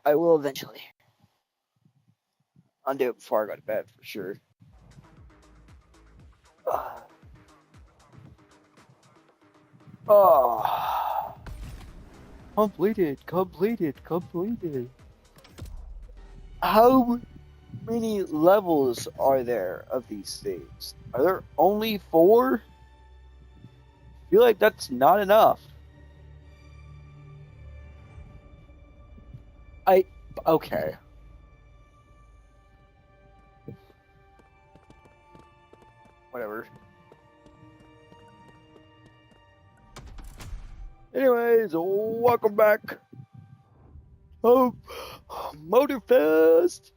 I will eventually. I'll do it before I go to bed for sure. Oh, completed. How many levels are there of these things? Are there only 4? I feel like that's not enough. Okay. Whatever. Anyways, welcome back. Oh, Motor Fest.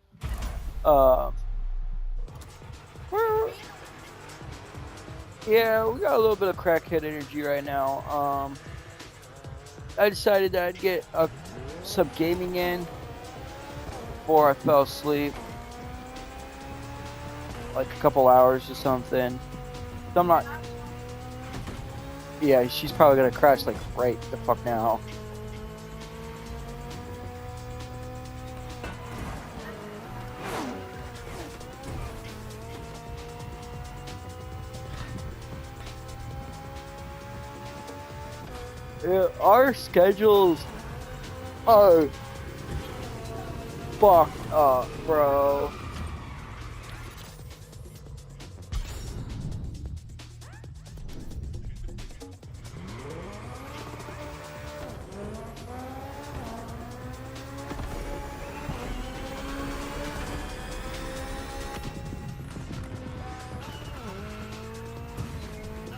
Yeah, we got a little bit of crackhead energy right now. I decided that I'd get some gaming in before I fell asleep, like a couple hours or something. So I'm not. Yeah, she's probably gonna crash like right the fuck now. Yeah, our schedules are fucked up, bro.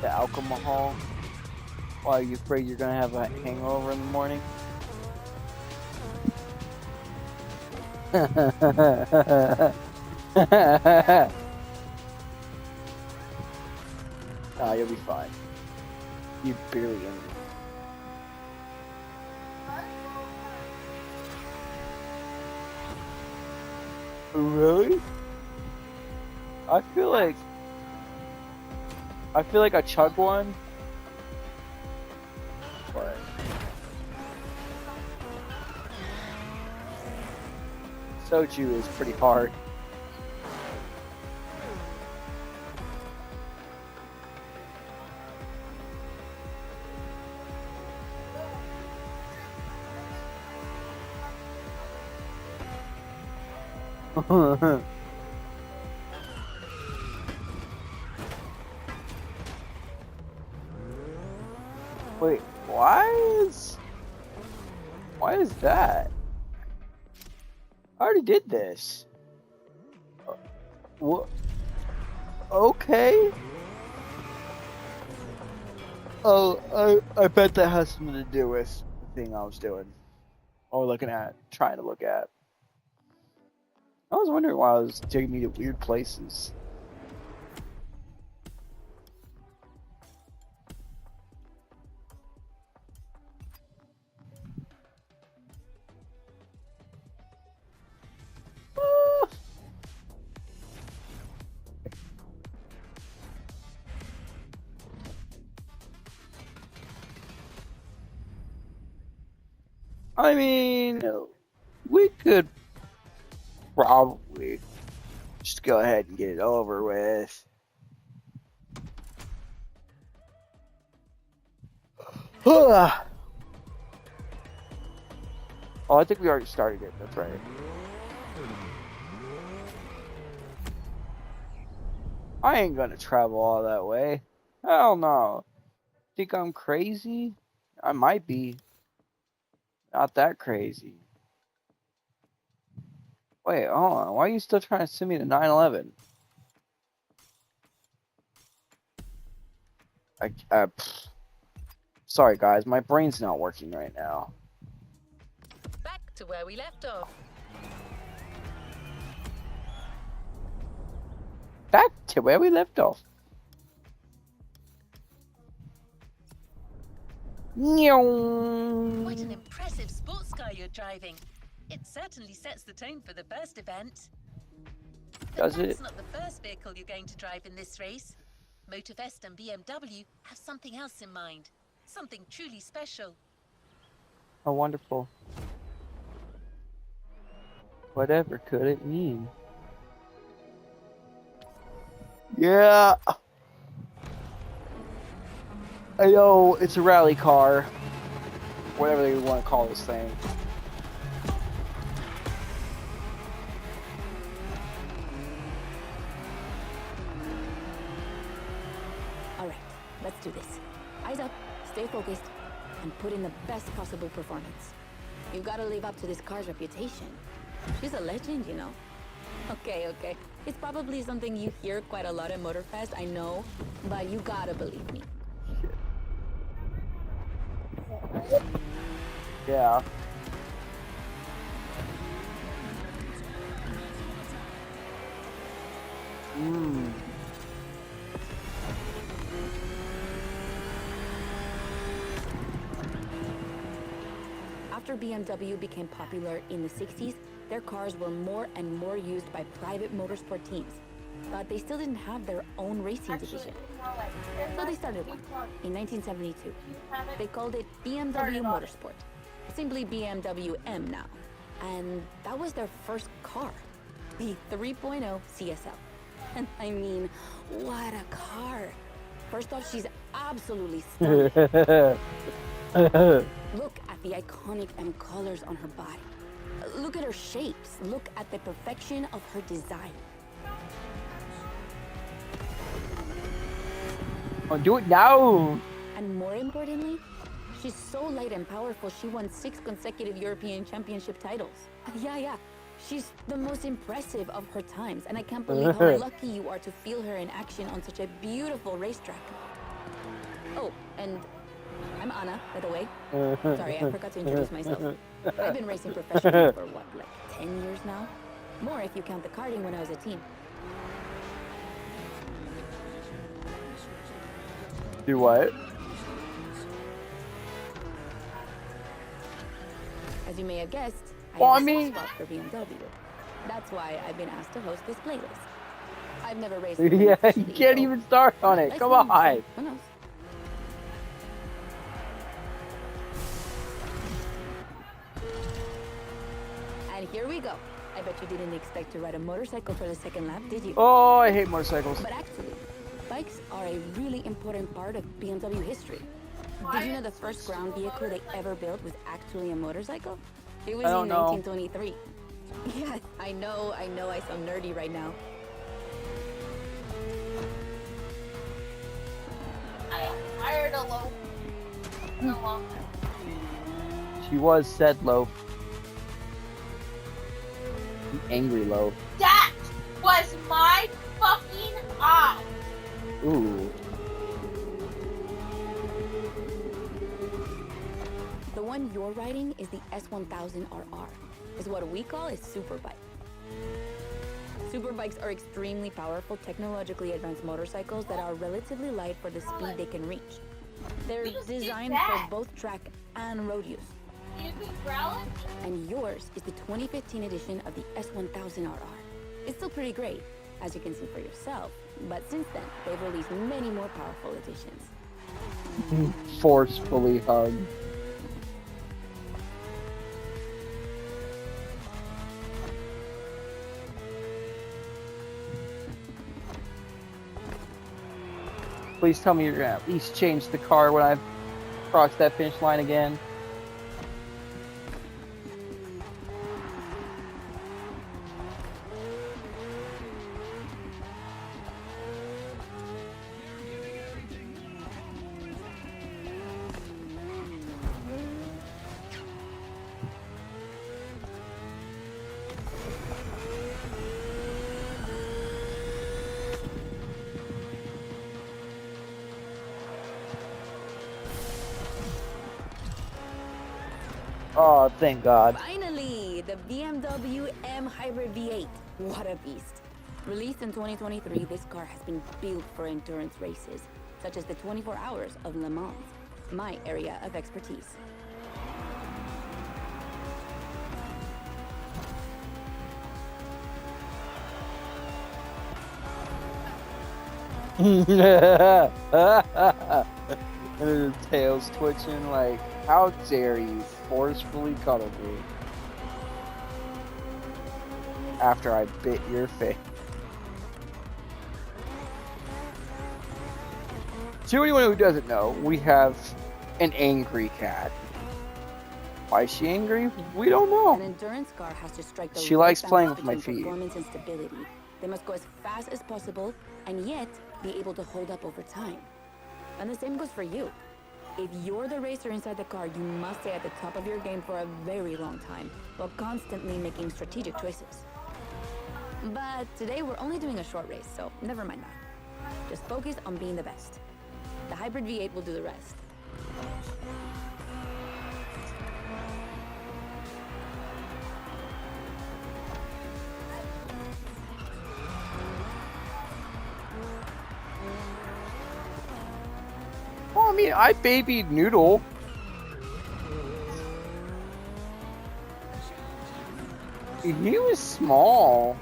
The alcohol. Why are you afraid you're gonna have a hangover in the morning? Nah, you'll be fine. You barely injured. Really? I feel like I chug one. But soju is pretty hard. Wait, why is that? I already did this. What? Okay. Oh, I bet that has something to do with the thing I was doing. Or trying to look at. I was wondering why it was taking me to weird places. I mean, we could probably just go ahead and get it over with. Oh, I think we already started it. That's right. I ain't gonna travel all that way. Hell no. Think I'm crazy? I might be. Not that crazy. Wait, hold on. Why are you still trying to send me to 9/11? Sorry, guys. My brain's not working right now. Back to where we left off. Back to where we left off. Quite an impressive sports car you're driving. It certainly sets the tone for the first event. But that's not the first vehicle you're going to drive in this race. Motorfest and BMW have something else in mind. Something truly special. Oh, wonderful. Whatever could it mean? Yeah. I know it's a rally car. Whatever they want to call this thing. Alright, let's do this. Eyes up, stay focused, and put in the best possible performance. You've got to live up to this car's reputation. She's a legend, you know. Okay. It's probably something you hear quite a lot at Motorfest, I know, but you gotta believe me. Yeah. After BMW became popular in the 60s, their cars were more and more used by private motorsport teams. But they still didn't have their own racing division. So they started one in 1972. They called it BMW Motorsport, simply BMW M now. And that was their first car, the 3.0 CSL. And I mean, what a car. First off, she's absolutely stunning. Look at the iconic M colors on her body. Look at her shapes. Look at the perfection of her design. Oh, do it now! And more importantly, she's so light and powerful, she won 6 consecutive European Championship titles. Yeah. She's the most impressive of her times, and I can't believe how lucky you are to feel her in action on such a beautiful racetrack. Oh, and I'm Anna, by the way. Sorry, I forgot to introduce myself. I've been racing professionally for what, like 10 years now? More if you count the karting when I was a teen. Do what? As you may have guessed, Well, I I mean- spot for BMW. That's why I've been asked to host this playlist. I've never raced. Yeah, you officially, can't so even start on it. let's Come win, on. so who knows? And here we go. I bet you didn't expect to ride a motorcycle for the second lap, did you? Oh, I hate motorcycles. But actually, bikes are a really important part of BMW history. Did you know the first ground vehicle they ever built was actually a motorcycle? It was I don't in know. 1923. Yeah, I know, I sound nerdy right now. I hired a low. No, She was said loaf. Angry loaf. that was my fucking eye. Ooh. The one you're riding is the S1000RR. Is what we call a superbike. Superbikes are extremely powerful, technologically advanced motorcycles that are relatively light for the speed they can reach. They're We just did designed that. for both track and road use. Did we growl? And yours is the 2015 edition of the S1000RR. It's still pretty great, as you can see for yourself, but since then, they've released many more powerful editions. Forcefully hugged. Please tell me you're gonna at least change the car when I've crossed that finish line again. Oh, thank God. Finally, the BMW M Hybrid V8. What a beast. Released in 2023, this car has been built for endurance races, such as the 24 Hours of Le Mans, my area of expertise. And his tail's twitching like, how dare you forcefully cuddle me? after I bit your face. To anyone who doesn't know, we have an angry cat. Why is she angry? We don't An know. endurance car has to strike the She right likes playing balance with my between feet. performance and stability. They must go as fast as possible and yet be able to hold up over time. And the same goes for you. If you're the racer inside the car, you must stay at the top of your game for a very long time while constantly making strategic choices. But today we're only doing a short race, so never mind that. Just focus on being the best. The hybrid V8 will do the rest. Well, I mean, I babied Noodle. He was small.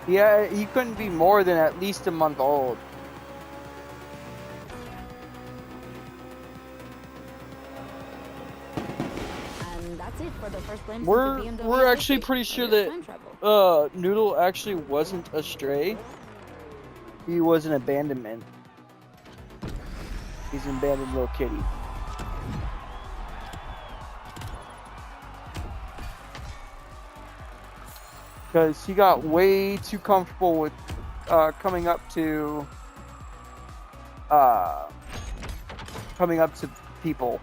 Yeah, he couldn't be more than at least a month old. And that's it for the first glimpse We're into BMW's we're actually history. pretty sure And there's that time travel. Noodle actually wasn't a stray. He was an abandonment. He's an abandoned little kitty. Because he got way too comfortable with coming up to people.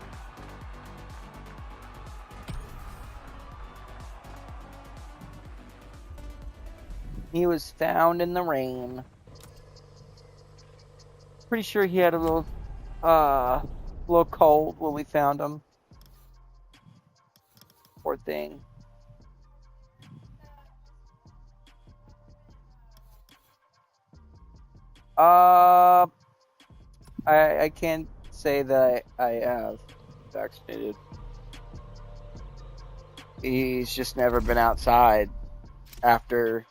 He was found in the rain. Pretty sure he had a little cold when we found him. Poor thing. I can't say that I have vaccinated. He's just never been outside after,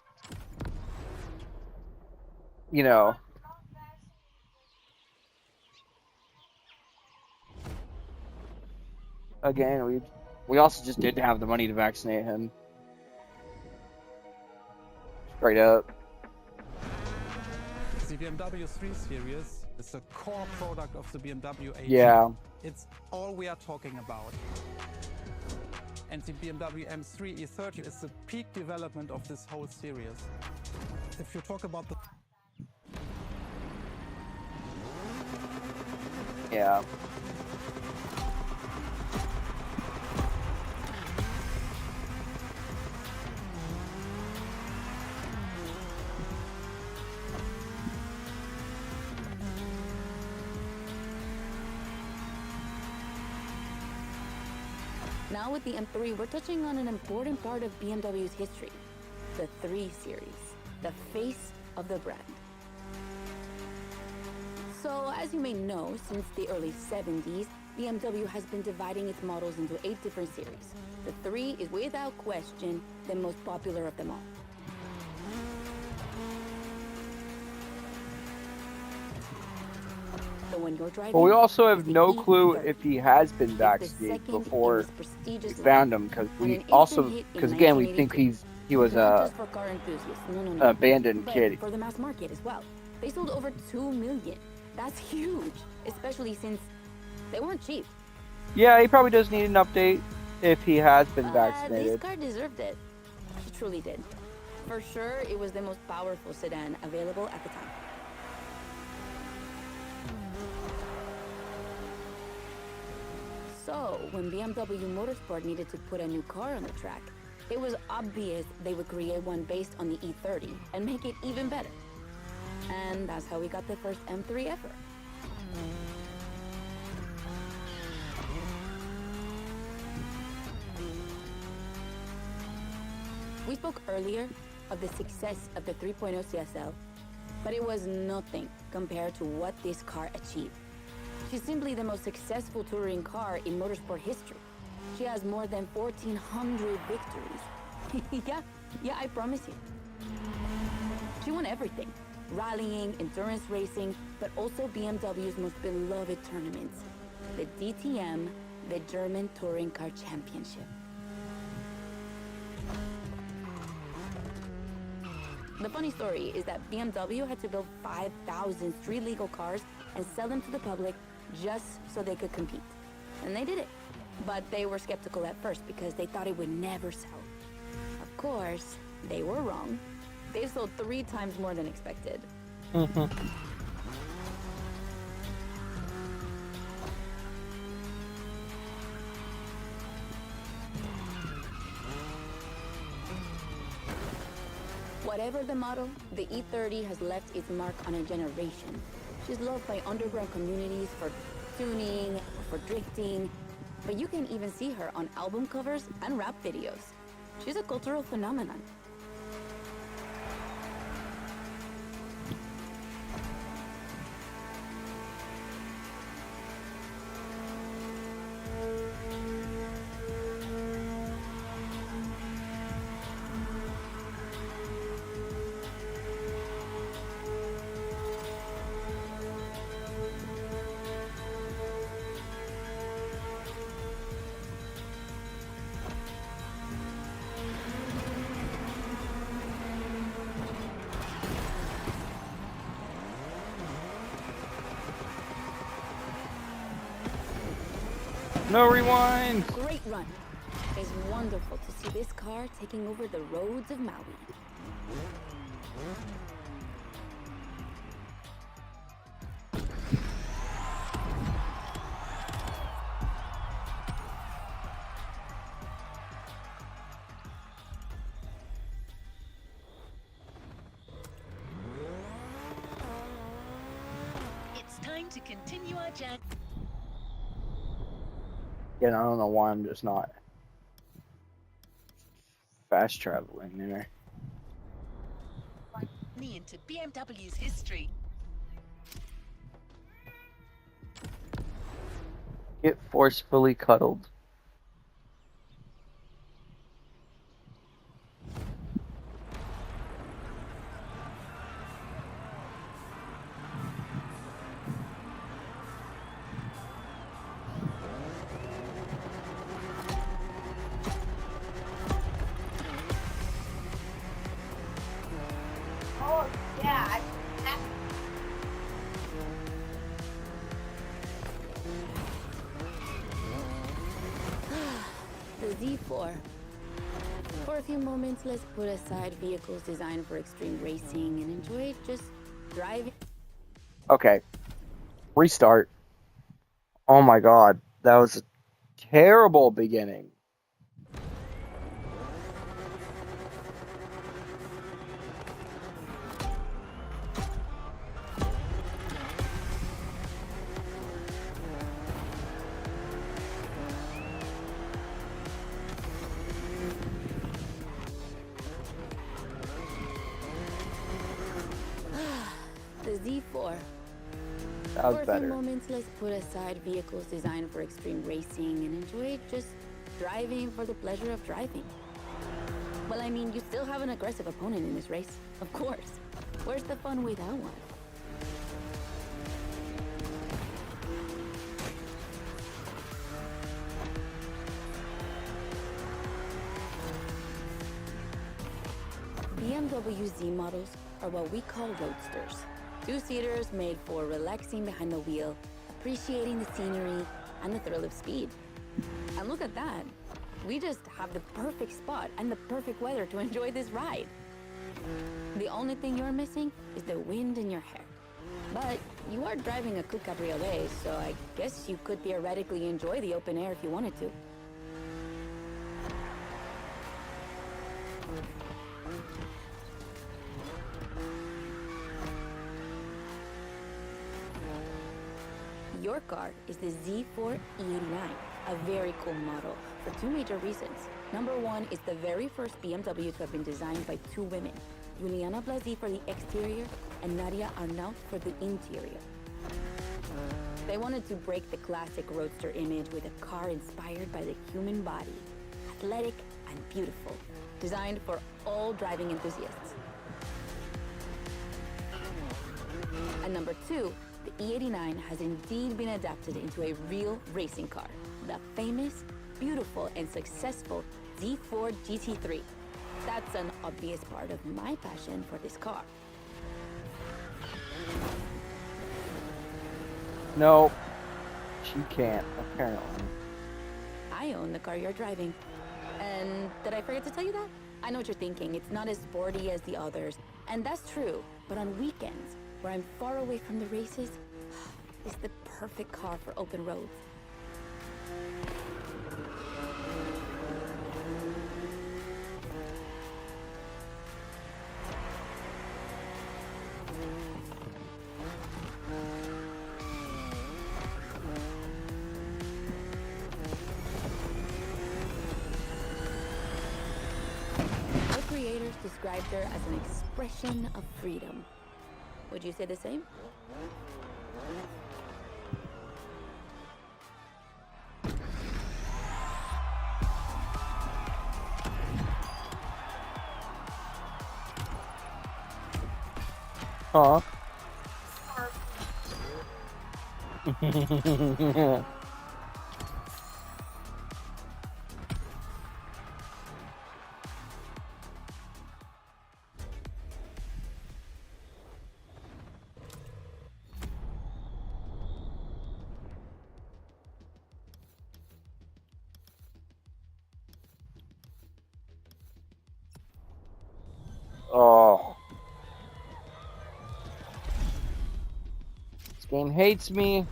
you know. Again, we also just didn't have the money to vaccinate him. Straight up. The BMW 3 Series is the core product of the BMW 8. Yeah. It's all we are talking about. And the BMW M3 E30 is the peak development of this whole series. If you talk about the... Yeah. Now with the M3, we're touching on an important part of BMW's history, the 3 Series, the face of the brand. So as you may know, since the early 70s, BMW has been dividing its models into 8 different series. The 3 is without question the most popular of them all. So when you're driving, But we also have it's the no clue E30. if he has been It's the vaccinated second in before this prestigious we line. found him, because And we an also, instant hit in because again, we think 1982. he was Not a just for car enthusiasts, no. abandoned But kid. for the mass market as well. They sold over 2 million. That's huge, especially since they weren't cheap. Yeah, he probably does need an update if he has been This vaccinated. car deserved it. It truly did. For sure, it was the most powerful sedan available at the time. So, when BMW Motorsport needed to put a new car on the track, it was obvious they would create one based on the E30 and make it even better. And that's how we got the first M3 ever. We spoke earlier of the success of the 3.0 CSL, but it was nothing compared to what this car achieved. She's simply the most successful touring car in motorsport history. She has more than 1,400 victories. yeah, I promise you. She won everything. Rallying, endurance racing, but also BMW's most beloved tournaments. The DTM, the German Touring Car Championship. The funny story is that BMW had to build 5,000 street legal cars and sell them to the public just so they could compete. And they did it. But they were skeptical at first because they thought it would never sell. Of course, they were wrong. They sold 3 times more than expected. Whatever the model, the E30 has left its mark on a generation. She's loved by underground communities for tuning, for drifting, but you can even see her on album covers and rap videos. She's a cultural phenomenon. No rewind! Great run. It's wonderful to see this car taking over the roads of Maui. It's time to continue our journey. Again, I don't know why I'm just not fast traveling there. Into BMW's history. Get forcefully cuddled. Oh, yeah. The Z4. For a few moments, let's put aside vehicles designed for extreme racing and enjoy just driving. Okay. Restart. Oh my god. That was a terrible beginning. The Z4. That was For a better. few moments, let's put aside vehicles designed for extreme racing and enjoy just driving for the pleasure of driving. Well, I mean, you still have an aggressive opponent in this race, of course. Where's the fun without one? BMW Z models are what we call roadsters. 2-seaters made for relaxing behind the wheel, appreciating the scenery and the thrill of speed. And look at that. We just have the perfect spot and the perfect weather to enjoy this ride. The only thing you're missing is the wind in your hair. But you are driving a coupe cabriolet, so I guess you could theoretically enjoy the open air if you wanted to. Your car is the Z4 E89, a very cool model for 2 major reasons. Number 1 is the very first BMW to have been designed by 2 women, Juliana Blasi for the exterior and Nadia Arnaut for the interior. They wanted to break the classic roadster image with a car inspired by the human body, athletic and beautiful, designed for all driving enthusiasts. And number 2, the E89 has indeed been adapted into a real racing car, the famous, beautiful, and successful Z4 GT3. That's an obvious part of my passion for this car. No, she can't, apparently. I own the car you're driving. And did I forget to tell you that? I know what you're thinking. It's not as sporty as the others. And that's true. But on weekends, where I'm far away from the races, it's the perfect car for open roads. Her creators described her as an expression of freedom. Would you say the same? Huh? Oh. This game hates me.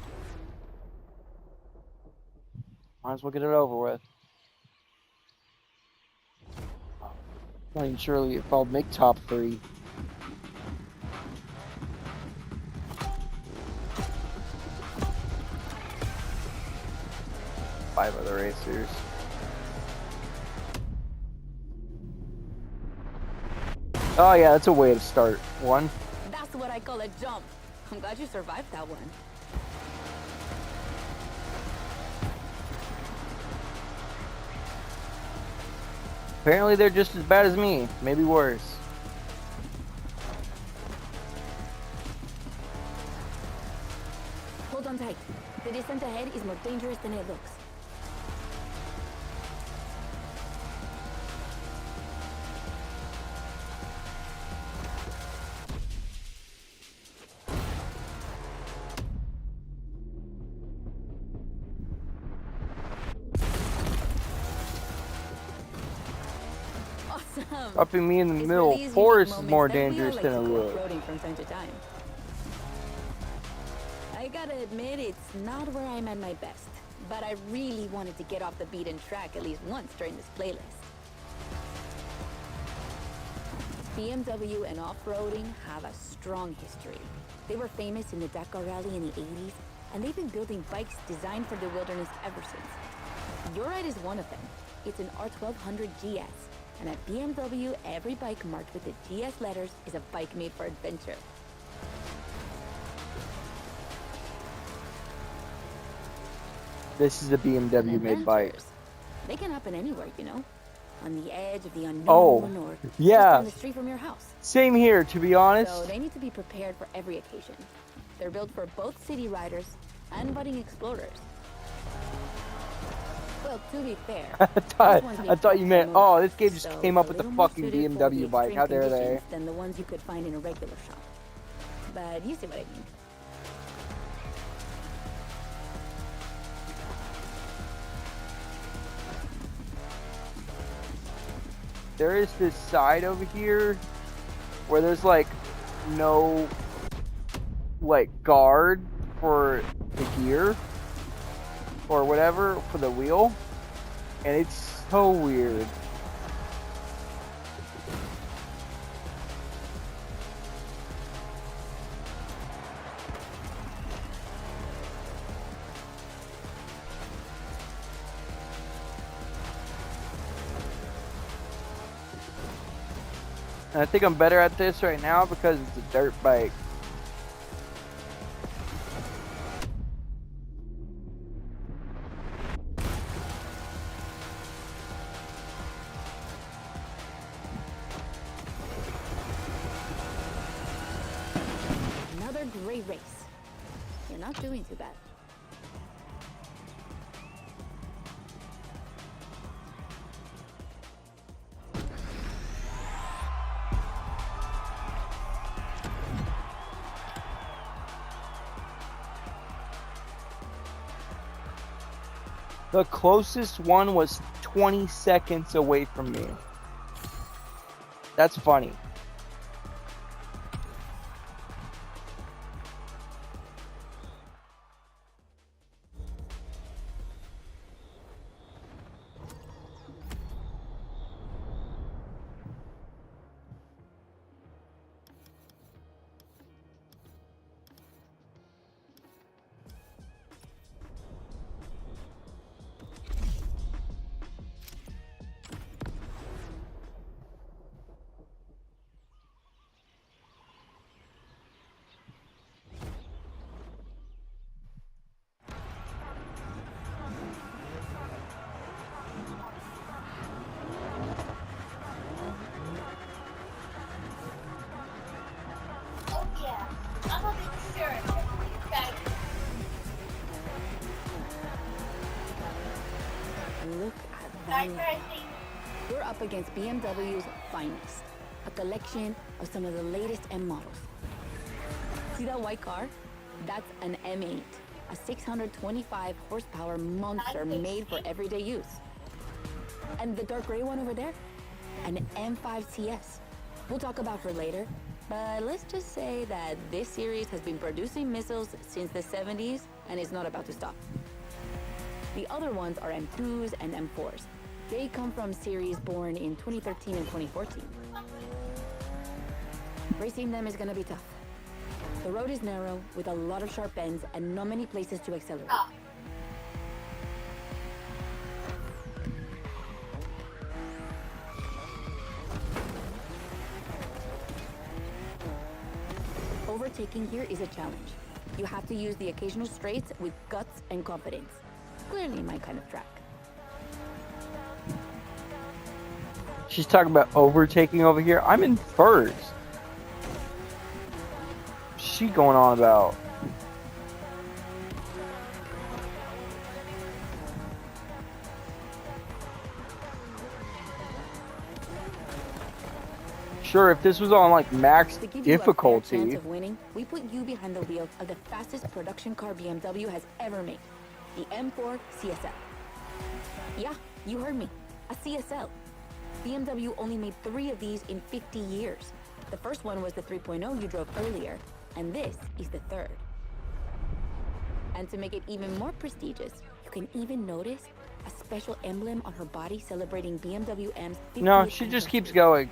Might as well get it over with. Not even surely if I'll make top 3. Five other racers. Oh yeah, that's a way to start one. That's what I call a jump. I'm glad you survived that one. Apparently they're just as bad as me, maybe worse. Hold on tight. The descent ahead is more dangerous than it looks. Awesome. Dropping me in the It's middle for these forest unique is more moments that we all dangerous like than to it go looks. off-roading from time to time. I gotta admit, it's not where I'm at my best. But I really wanted to get off the beaten track at least once during this playlist. BMW and off-roading have a strong history. They were famous in the Dakar Rally in the 80s, and they've been building bikes designed for the wilderness ever since. Your ride is one of them. It's an R1200 GS, and at BMW, every bike marked with the GS letters is a bike made for adventure. This is a BMW And made bike. adventures, they can happen anywhere, you know? On the edge of the unknown, Oh, or just yeah. down the street from your house. Same here, to be honest. So they need to be prepared for every occasion. They're built for both city riders and budding explorers. Well, to be fair, I thought you meant, oh, this game just so came up a with the little more fucking suited for the BMW bike. How extreme dare they? conditions than the ones you could find in a regular shop. But you see what I mean. There is this side over here where there's like no like guard for the gear or whatever for the wheel, and it's so weird. And I think I'm better at this right now because it's a dirt bike. Another great race. You're not doing too bad. The closest one was 20 seconds away from me. That's funny. Oh yeah, I'm gonna make sure that these guys Look at guys that. are saying We're up against BMW's finest, a collection of some of the latest M models. See that white car? That's an M8, a 625 horsepower monster made for everyday use. And the dark gray one over there? An M5 CS. We'll talk about her later, but let's just say that this series has been producing missiles since the 70s and is not about to stop. The other ones are M2s and M4s. They come from series born in 2013 and 2014. Racing them is gonna be tough. The road is narrow with a lot of sharp bends and not many places to accelerate. Overtaking here is a challenge. You have to use the occasional straights with guts and confidence. Clearly my kind of track. She's talking about overtaking over here. I'm in first. What's she going on about? Sure, if this was on like max To give you a fair difficulty. chance of winning, we put you behind the wheel of the fastest production car BMW has ever made, the M4 CSL. Yeah, you heard me, a CSL. BMW only made 3 of these in 50 years. The first one was the 3.0 you drove earlier, and this is the third. And to make it even more prestigious, you can even notice a special emblem on her body celebrating BMW M's 50th No, she just keeps going.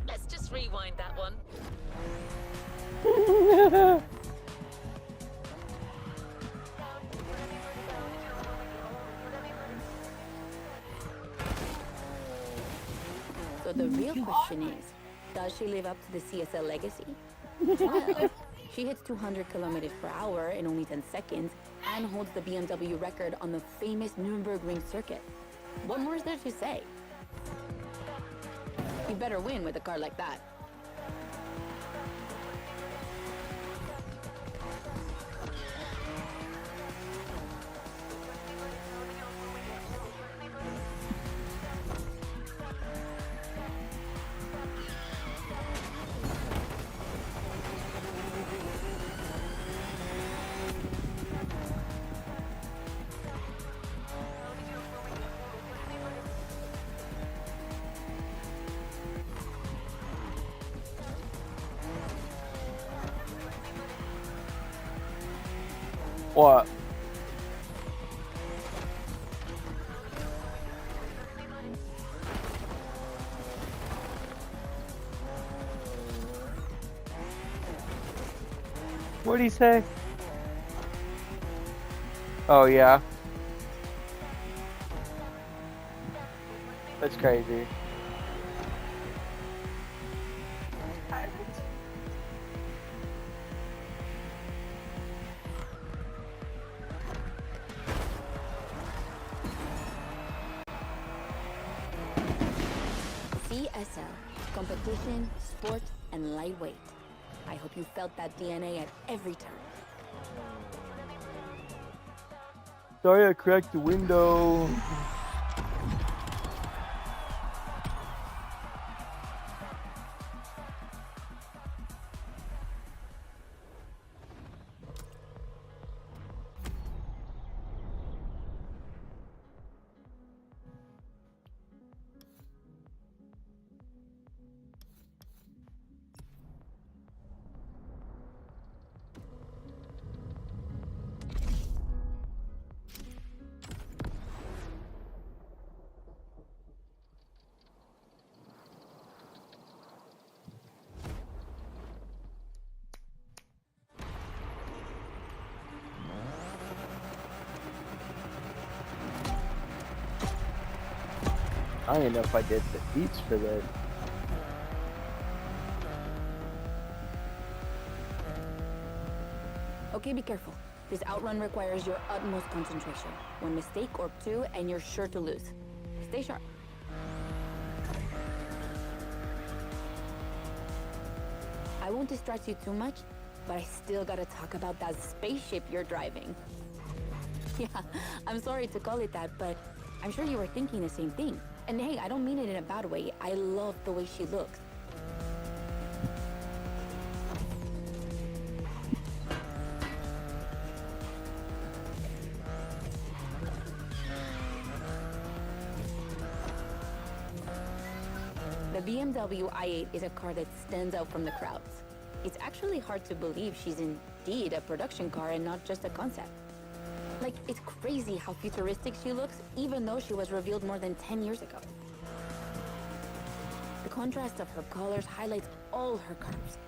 Let's just rewind that one. So the real question is, does she live up to the CSL legacy? Well, she hits 200 kilometers per hour in only 10 seconds and holds the BMW record on the famous Nürburgring circuit. What more is there to say? You better win with a car like that. What? What did he say? Oh yeah. That's crazy. CSL, competition, sport, and lightweight. I hope you felt that DNA at every turn. Sorry, I cracked the window. I don't even know if I did the beats for that. Okay, be careful. This outrun requires your utmost concentration. One mistake or two, and you're sure to lose. Stay sharp. I won't distract you too much, but I still gotta talk about that spaceship you're driving. Yeah, I'm sorry to call it that, but I'm sure you were thinking the same thing. And hey, I don't mean it in a bad way. I love the way she looks. The BMW i8 is a car that stands out from the crowds. It's actually hard to believe she's indeed a production car and not just a concept. Like, it's crazy how futuristic she looks, even though she was revealed more than 10 years ago. The contrast of her colors highlights all her curves.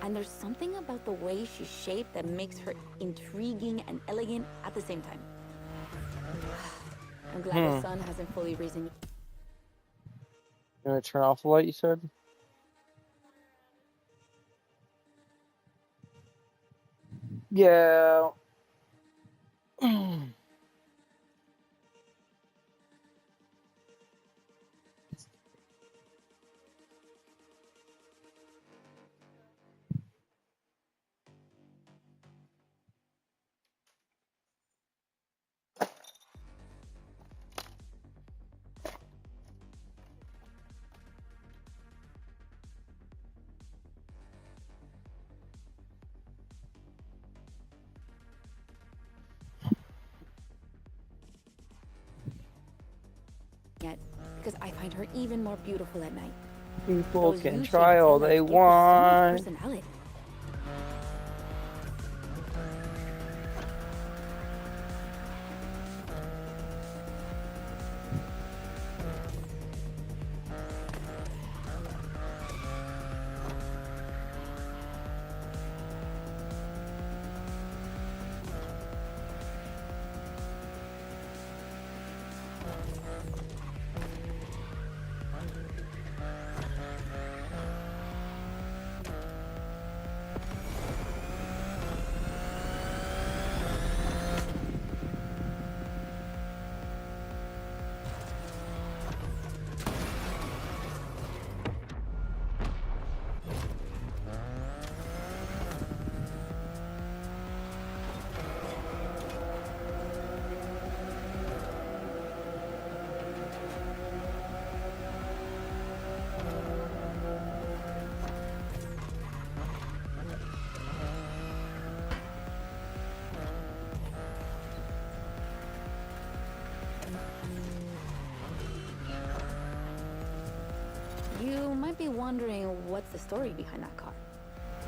And there's something about the way she's shaped that makes her intriguing and elegant at the same time. I'm glad the sun hasn't fully risen. You want to turn off the light, you said? Yeah. Yet, because I find her even more beautiful at night. People Those can U-shaped try all headlights they give her so much want. personality. You might be wondering what's the story behind that car.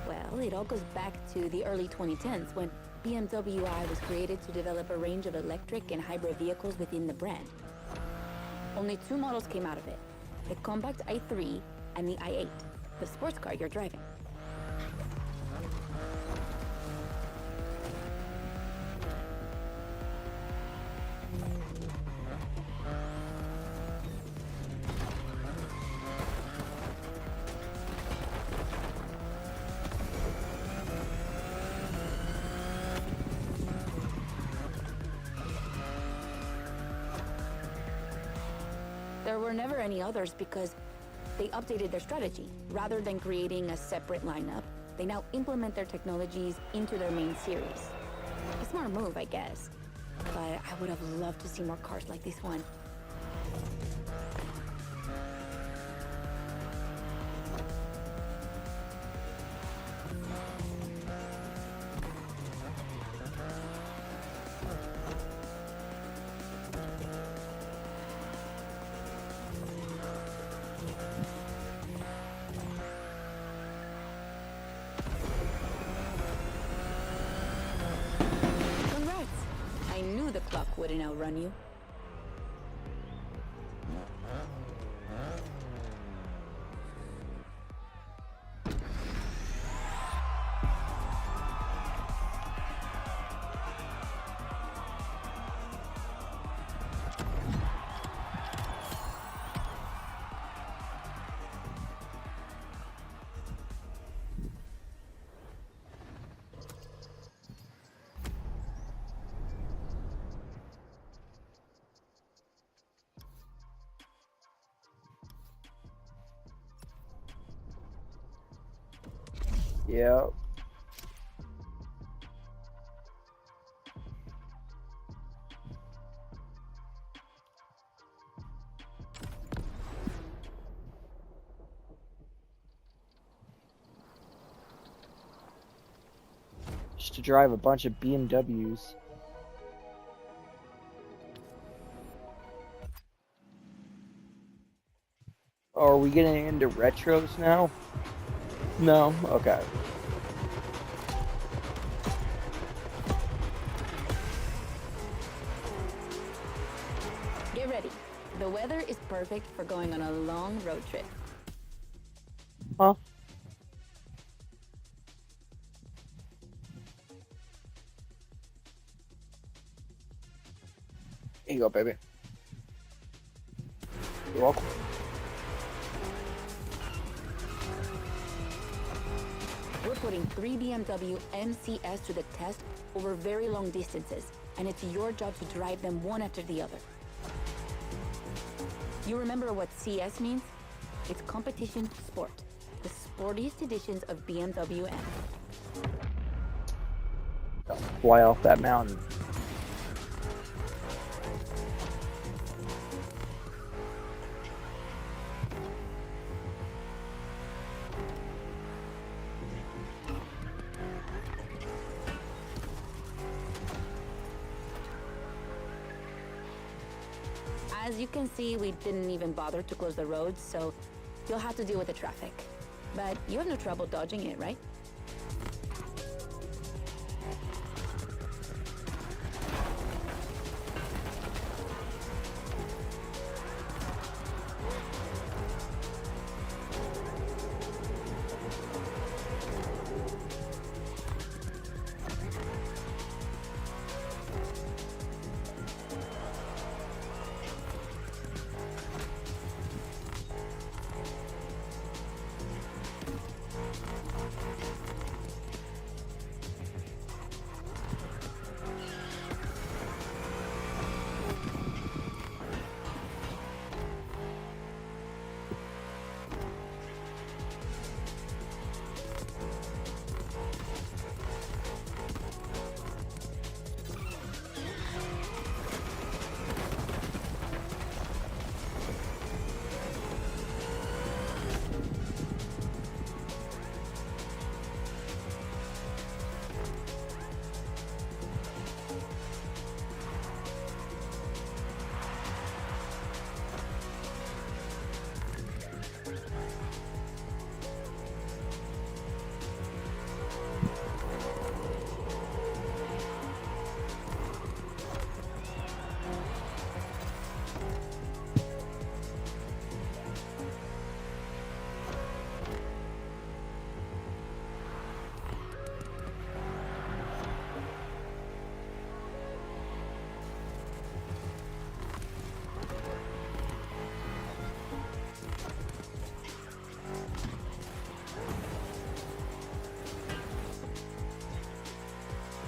Well, it all goes back to the early 2010s when BMW I was created to develop a range of electric and hybrid vehicles within the brand. Only two models came out of it, the compact i3 and the i8, the sports car you're driving. There were never any others because they updated their strategy. Rather than creating a separate lineup, they now implement their technologies into their main series. A smart move, I guess. but I would have loved to see more cars like this one. Congrats! I knew the clock wouldn't outrun you. Yeah. Just to drive a bunch of BMWs. Oh, are we getting into retros now? No? Okay. Get ready. The weather is perfect for going on a long road trip. Huh? Here you go, baby. You're welcome. We're putting 3 BMW MCS to the test over very long distances, and it's your job to drive them one after the other. You remember what CS means? It's competition sport, the sportiest editions of BMW M. Fly off that mountain. As you can see, we didn't even bother to close the roads, so you'll have to deal with the traffic. But you have no trouble dodging it, right?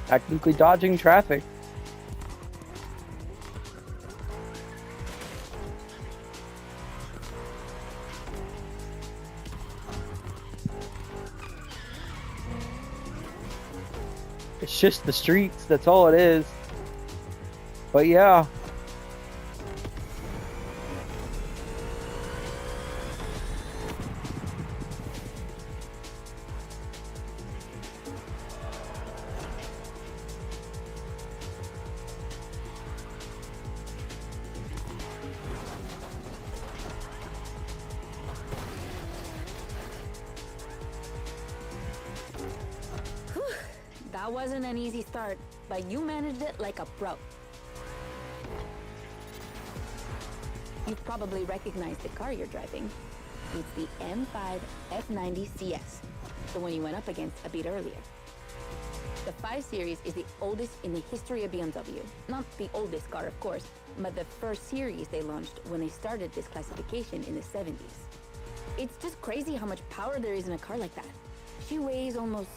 Technically dodging traffic. It's just the streets, that's all it is. But yeah. That wasn't an easy start, but you managed it like a pro. You've probably recognized the car you're driving. It's the M5 F90 CS, the one you went up against a bit earlier. The 5 Series is the oldest in the history of BMW. Not the oldest car, of course, but the first series they launched when they started this classification in the 70s. It's just crazy how much power there is in a car like that. She weighs almost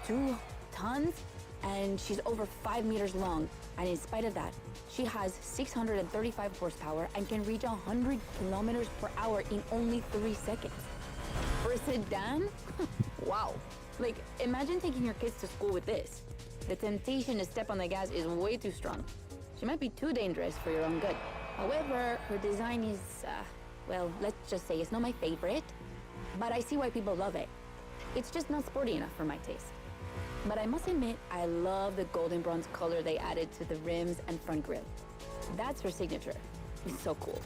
2 tons, and she's over 5 meters long. And in spite of that, she has 635 horsepower and can reach 100 kilometers per hour in only 3 seconds. For a sedan? Wow. Like, imagine taking your kids to school with this. The temptation to step on the gas is way too strong. She might be too dangerous for your own good. However, her design is, well, let's just say it's not my favorite, but I see why people love it. It's just not sporty enough for my taste. But I must admit, I love the golden bronze color they added to the rims and front grille. That's her signature. It's so cool.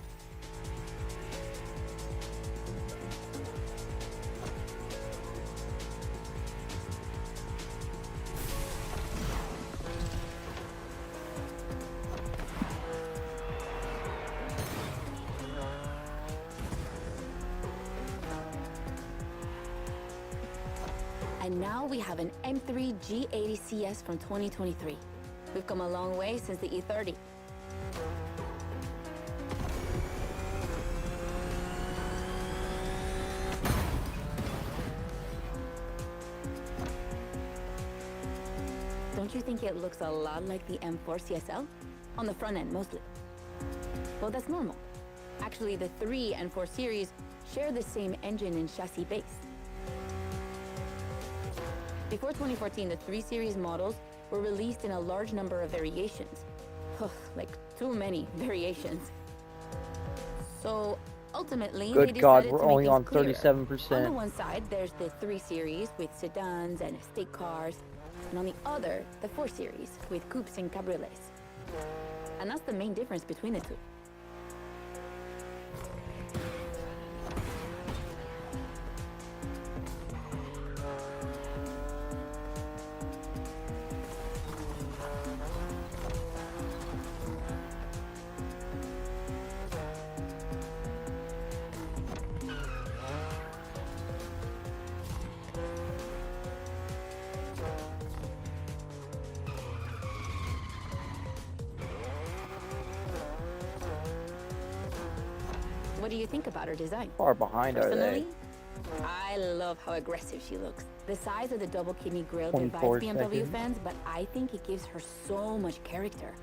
And now we have an M3 G80 CS from 2023. We've come a long way since the E30. Don't you think it looks a lot like the M4 CSL? On the front end, mostly. Well, that's normal. Actually, the 3 and 4 series share the same engine and chassis base. Before 2014, the 3 Series models were released in a large number of variations. Like, too many variations. So, ultimately, they Good decided God, to we're make only things on clearer. 37%. On the one side, there's the 3 Series with sedans and estate cars. And on the other, the 4 Series with coupes and cabriolets. And that's the main difference between the two. What do you think about her design? Far behind are Personally, they? I love how aggressive she looks. The size of the double kidney grille 24 divides BMW seconds. fans, but I think it gives her so much character.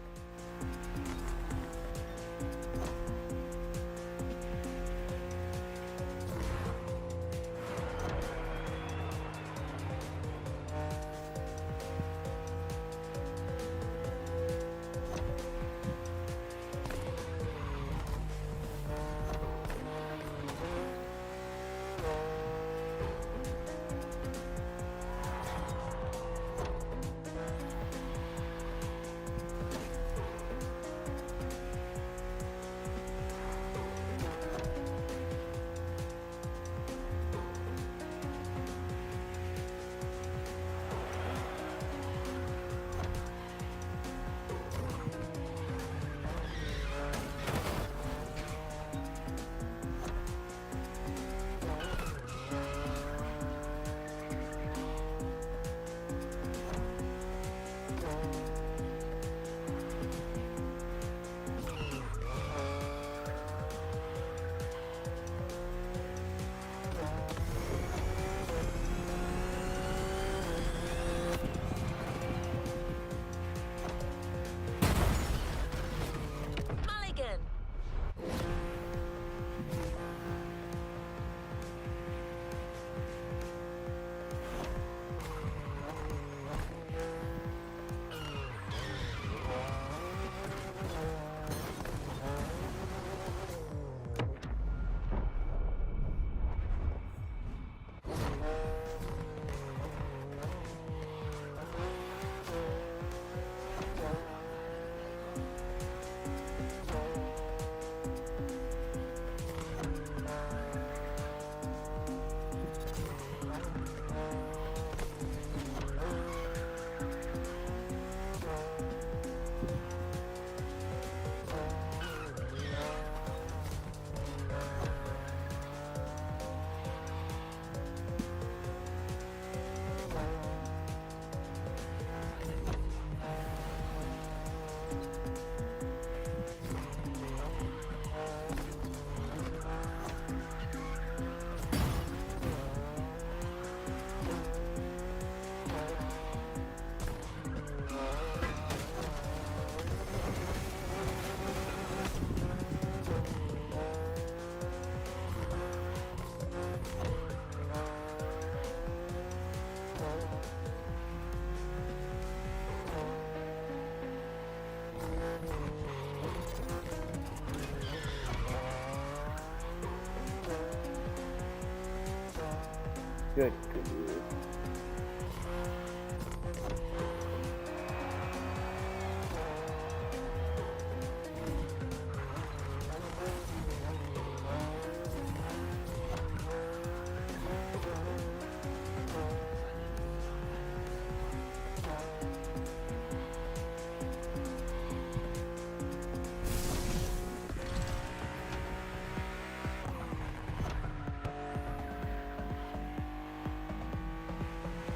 Good grief.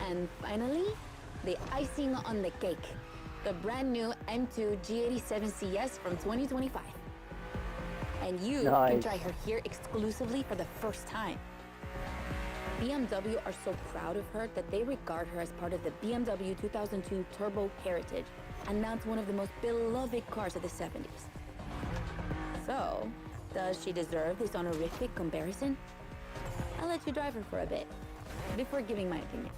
And finally, the icing on the cake, the brand new M2 G87 CS from 2025. And you can Nice. try her here exclusively for the first time. BMW are so proud of her that they regard her as part of the BMW 2002 Turbo Heritage, and that's one of the most beloved cars of the 70s. So, does she deserve this honorific comparison? I'll let you drive her for a bit, before giving my opinion.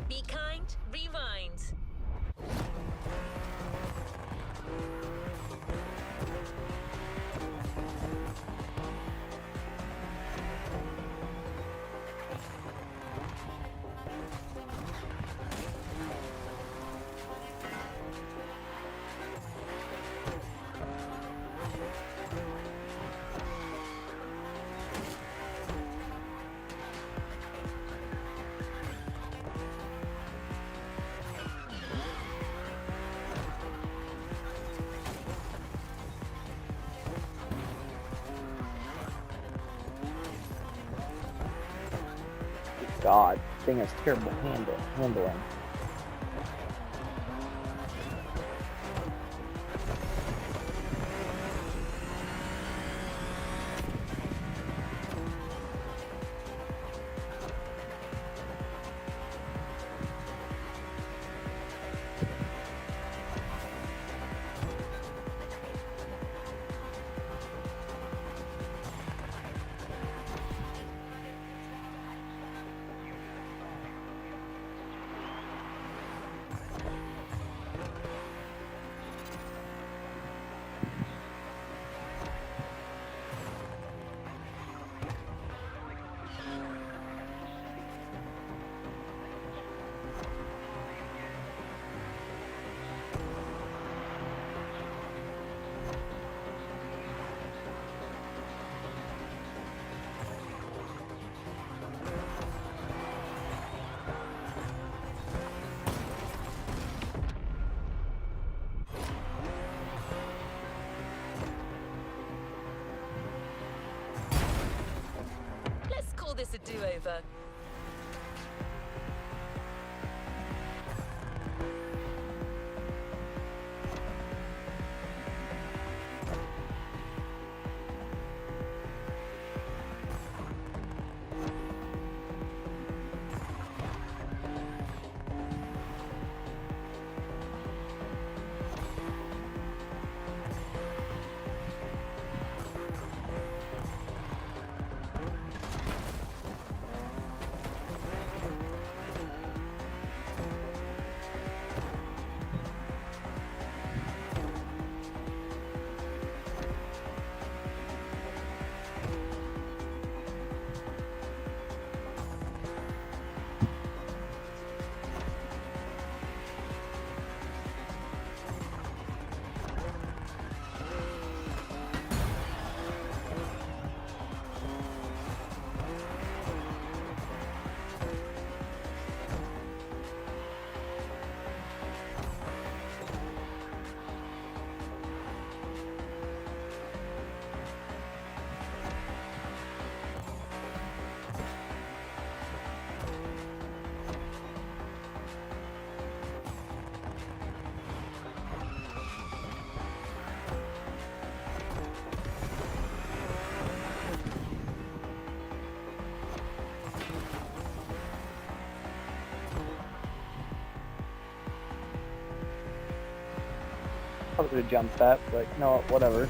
Be kind, rewind. God, this thing has terrible handling. Let's call this a do-over. probably would have jumped that, but you know what, whatever.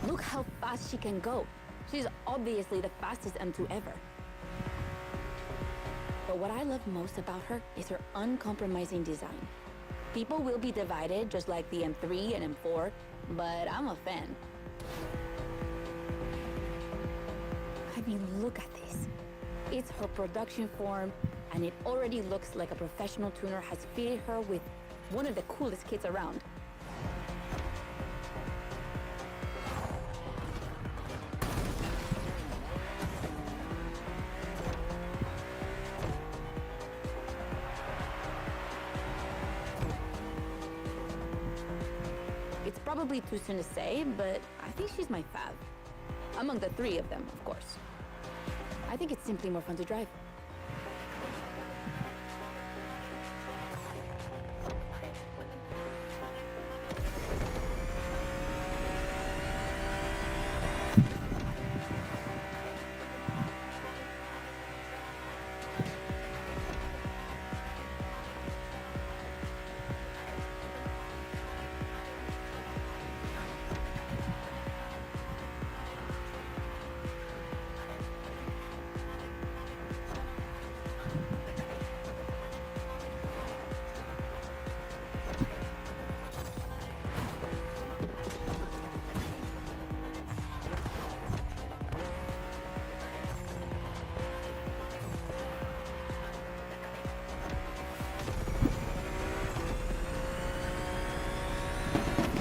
Look how fast she can go. She's obviously the fastest M2 ever. But what I love most about her is her uncompromising design. People will be divided just like the M3 and M4, but I'm a fan. I mean, look at this. It's her production form, and it already looks like a professional tuner has fitted her with one of the coolest kits around. It's probably too soon to say, but I think she's my fav. Among the three of them, of course. I think it's simply more fun to drive.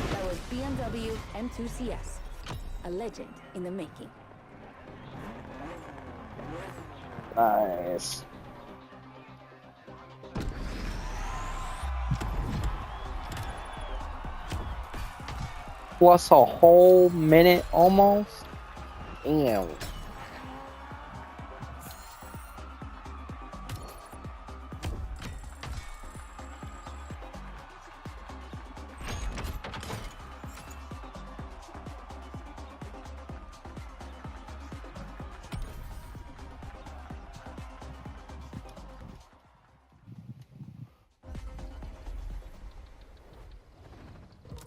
That was BMW M2 CS, a legend in the making. Nice. Plus a whole minute almost? Damn.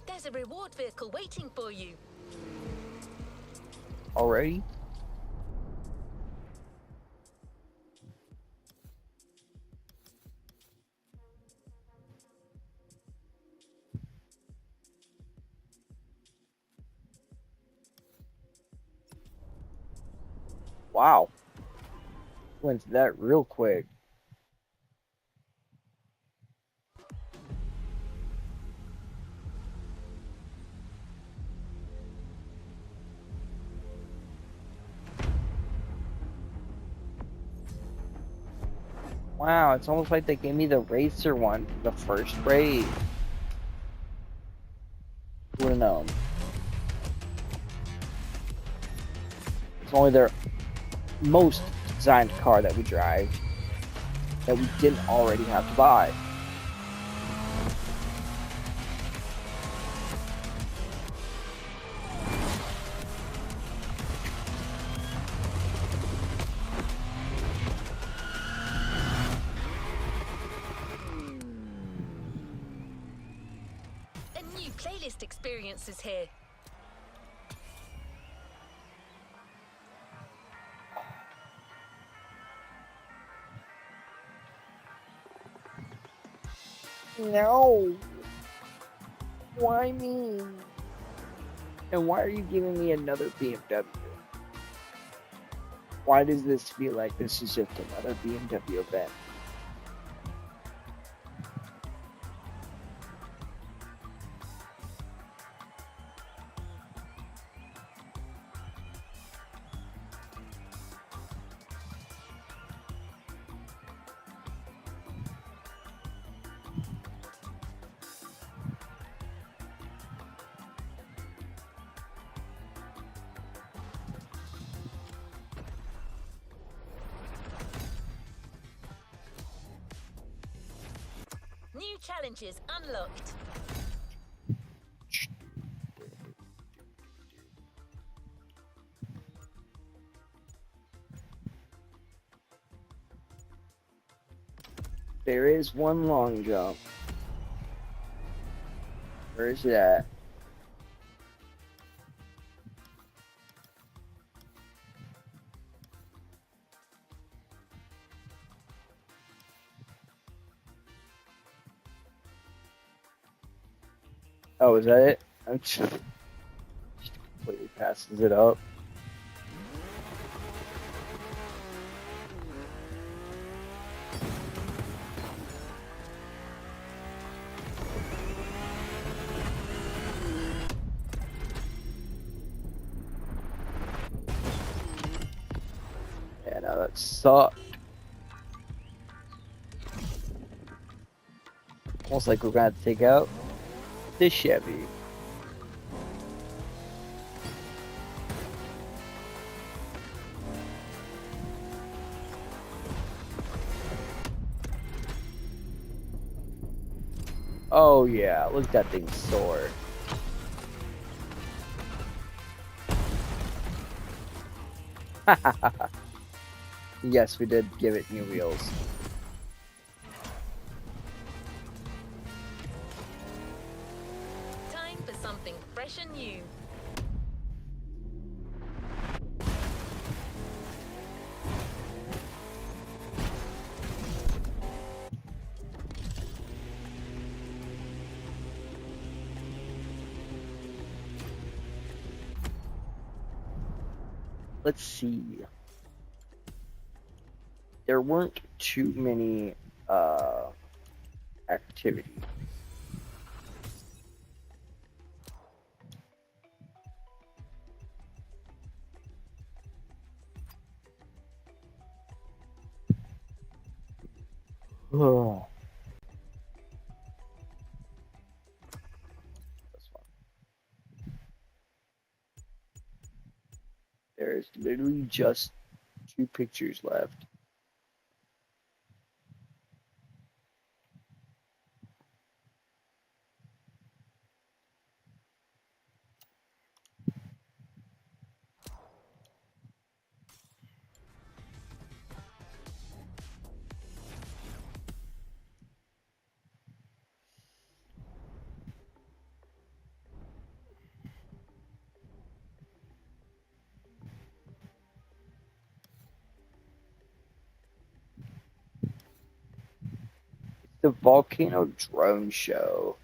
There's a reward vehicle waiting for you. Already? Wow. Went to that real quick. Wow, it's almost like they gave me the racer one for the first race. Who would have known? It's only their most designed car that we drive that we didn't already have to buy. A new playlist experience is here. No. Why me? And why are you giving me another BMW? Why does this feel like this is just another BMW event? New challenges unlocked. There is one long jump. Where's it at? Oh, is that it? I'm just completely passes it up. Yeah, no, that sucked. Almost like we're gonna have to take out this Chevy. Oh yeah, look at that thing soar. Yes, we did give it new wheels. Time for something fresh and new. Let's see. There weren't too many activities. Oh. This one. There's literally just 2 pictures left. The volcano drone show.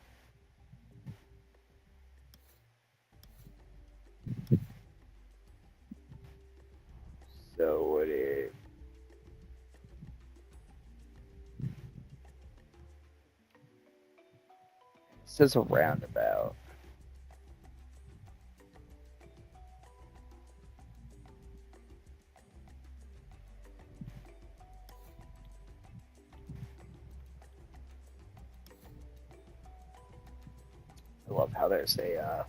So what it says a roundabout. I love how there's a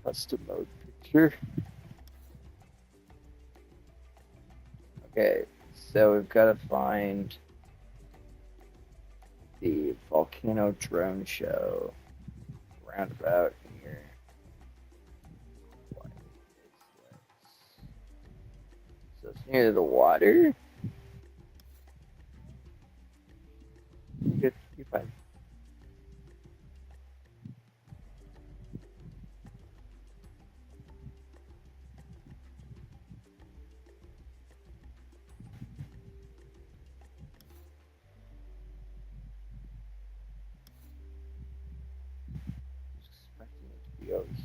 custom mode picture. Okay, so we've got to find the volcano drone show roundabout here. So it's near the water. Good, you're fine. Expecting it to be over here.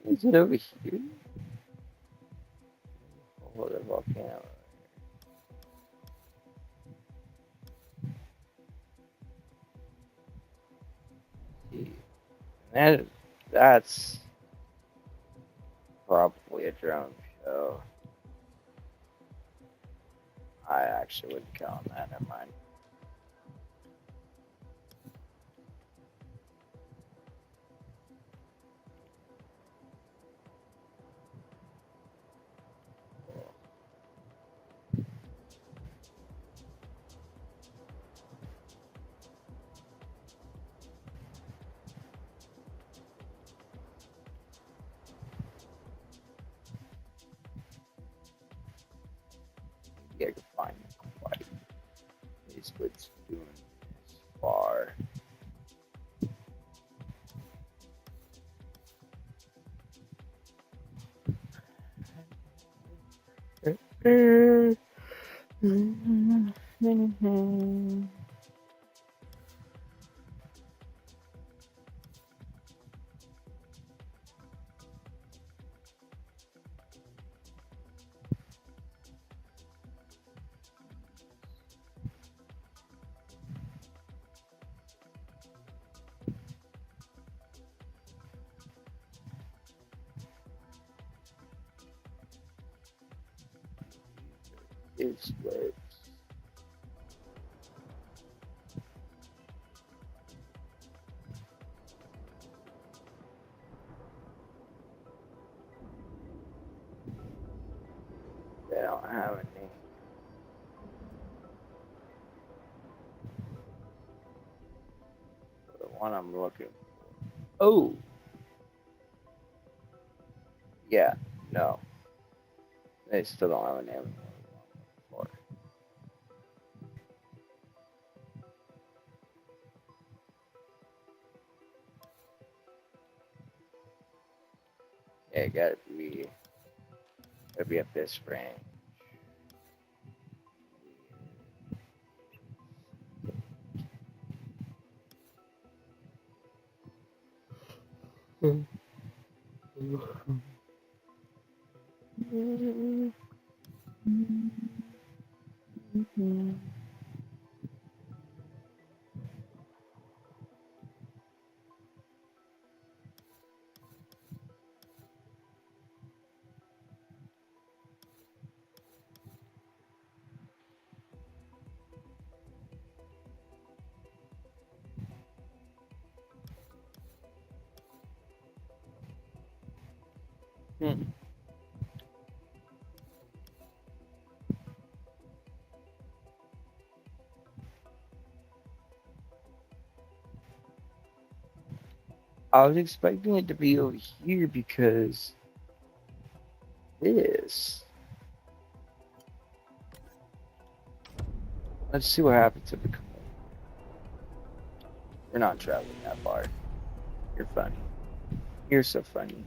Is it over here? Oh, the volcano. See, that That's probably a drone show. I actually wouldn't count on that. Never mind. Yeah, I can find quite is what's doing this far. Is what they don't have a name. The one I'm looking for. Oh, yeah, no. They still don't have a name for. Yeah, it gotta be up this range. I was expecting it to be over here because this. Let's see what happens if we come in. We're not traveling that far. You're funny. You're so funny.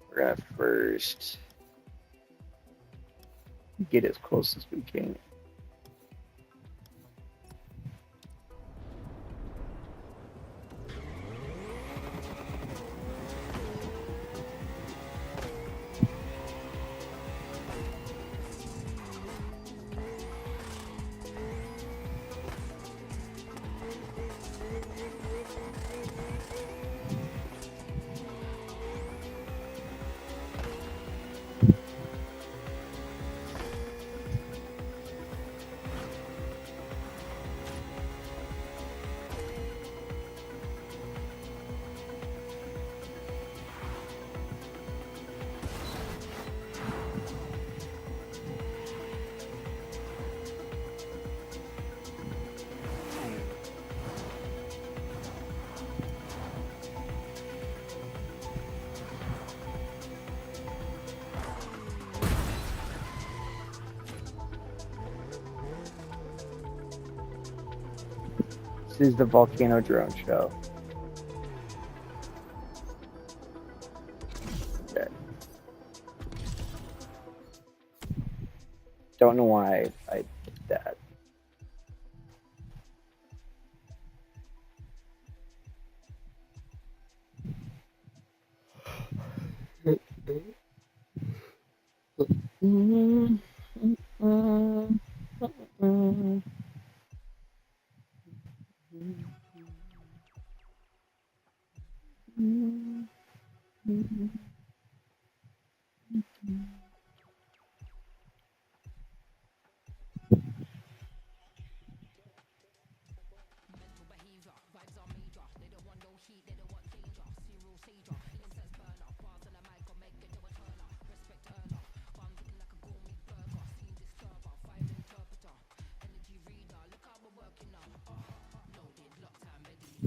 We're gonna first get as close as we can. This is the volcano drone show. Okay. Don't know why I did that.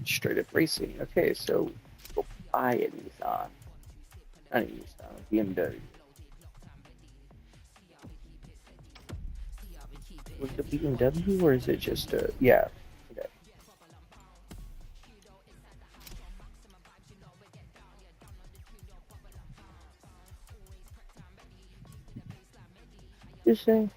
Straight up racing. Okay, so go buy a Nissan. Not a Nissan, BMW. Was it a BMW or is it just a yeah? Okay. Just saying.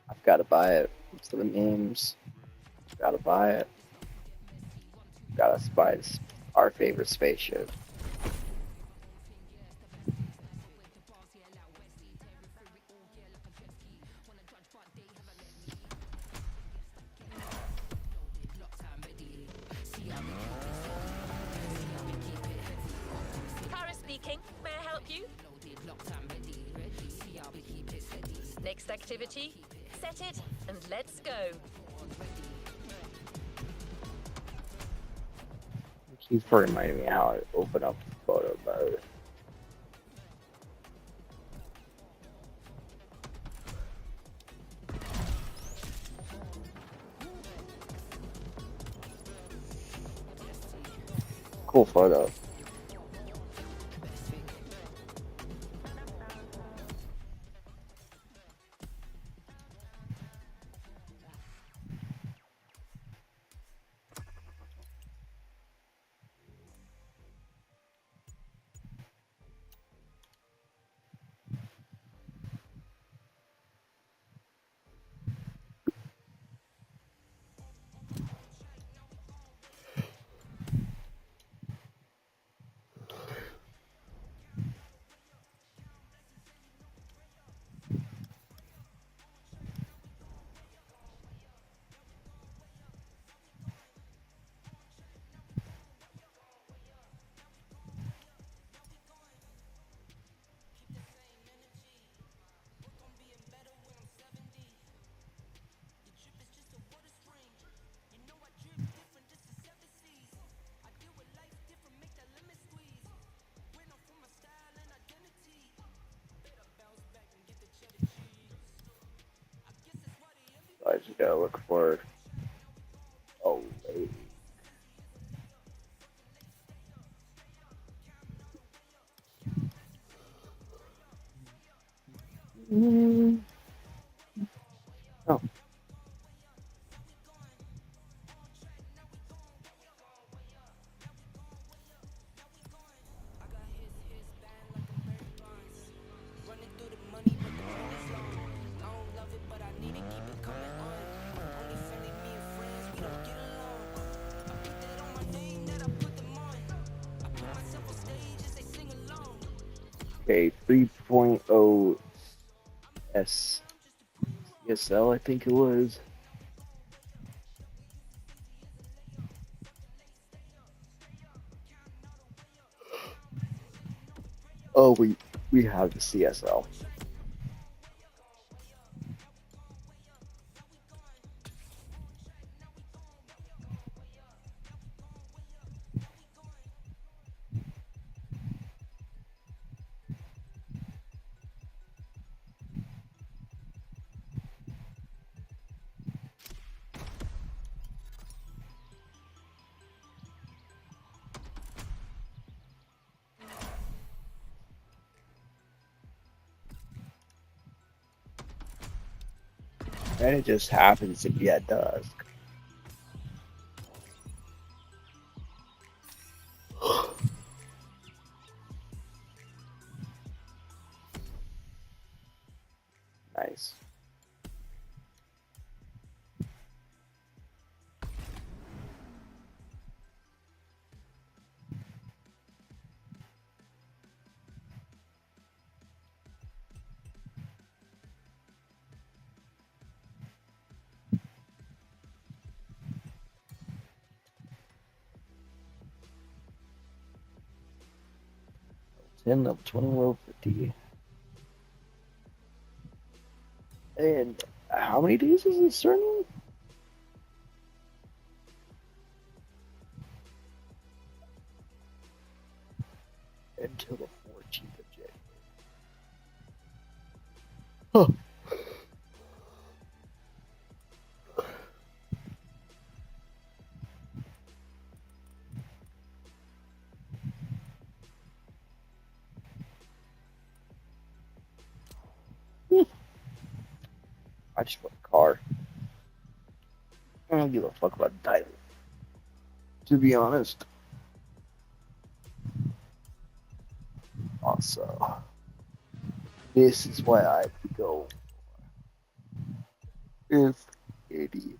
I've got to buy it for the memes. Gotta buy it. Gotta buy our favorite spaceship. Paris speaking. May I help you? Next activity. Set it and let's go. Keeps reminding me how I open up photo mode. Cool photo. I just gotta look for. Oh, wait. Oh. Okay, 3.0 S CSL, I think it was. Oh, we have the CSL. And it just happens to be at dusk. Nice. 10 level 20 level 50. And how many days is this starting? Until the 14th of January. Huh. I just want a car. I don't give a fuck about the title. To be honest. Also, this is why I go if idiot.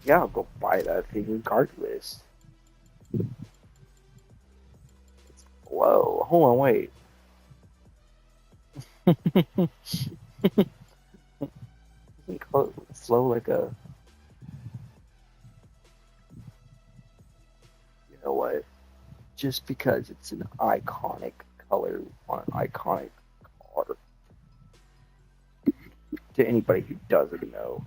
Yeah, I'll go buy that thing regardless. Whoa, hold on, wait. Doesn't color flow like a. You know what? Just because it's an iconic color on an iconic car. To anybody who doesn't know,